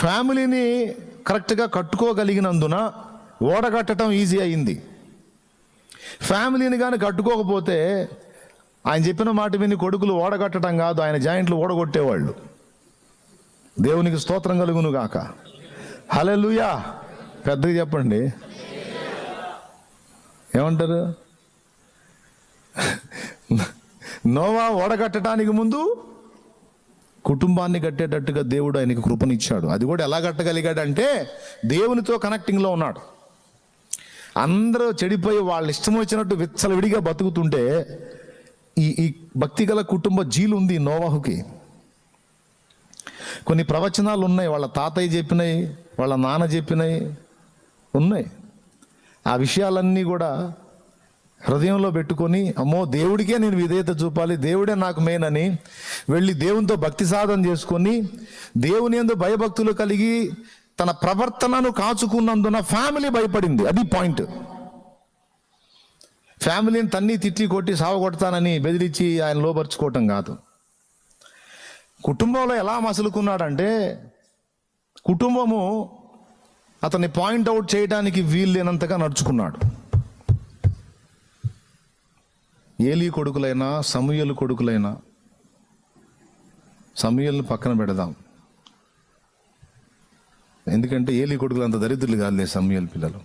ఫ్యామిలీని కరెక్ట్గా కట్టుకోగలిగినందున ఓడగట్టడం ఈజీ అయింది. ఫ్యామిలీని కానీ కట్టుకోకపోతే ఆయన చెప్పిన మాట విని కొడుకులు ఓడగట్టడం కాదు, ఆయన జాయింట్లు ఓడగొట్టేవాళ్ళు. దేవునికి స్తోత్రం కలుగును గాక. హల్లెలూయా. పెద్దగా చెప్పండి. ఏమంటారు? నోవా ఓడగట్టడానికి ముందు కుటుంబాన్ని కట్టేటట్టుగా దేవుడు ఆయనకి కృపనిచ్చాడు. అది కూడా ఎలా కట్టగలిగాడంటే దేవునితో కనెక్టింగ్లో ఉన్నాడు. అందరూ చెడిపోయి వాళ్ళ ఇష్టం వచ్చినట్టు విచ్చలవిడిగా బతుకుతుంటే ఈ భక్తి గల కుటుంబ జీలు ఉంది నోవాహుకి. కొన్ని ప్రవచనాలు ఉన్నాయి, వాళ్ళ తాతయ్య చెప్పినాయి, వాళ్ళ నాన్న చెప్పినాయి ఉన్నాయి. ఆ విషయాలన్నీ కూడా హృదయంలో పెట్టుకొని, అమ్మో దేవుడికే నేను విధేయత చూపాలి, దేవుడే నాకు మెయిన్ అని వెళ్ళి దేవునితో భక్తి సాధన చేసుకొని దేవుని యందు భయభక్తులు కలిగి తన ప్రవర్తనను కాచుకున్నందున ఫ్యామిలీ భయపడింది. అది పాయింట్. ఫ్యామిలీని తన్ని తిట్టి కొట్టి సావగొడతానని బెదిరించి ఆయన లోపరుచుకోవటం కాదు. కుటుంబంలో ఎలా మసులుకున్నాడంటే కుటుంబము అతన్ని పాయింట్అవుట్ చేయడానికి వీల్లేనంతగా నడుచుకున్నాడు. ఏలీ కొడుకులైనా సమూయేలు కొడుకులైనా, సమూయేలుని పక్కన పెడదాం, ఎందుకంటే ఏలీ కొడుకులు అంత దరిద్రులు కాదులే సమూయేలు పిల్లలు.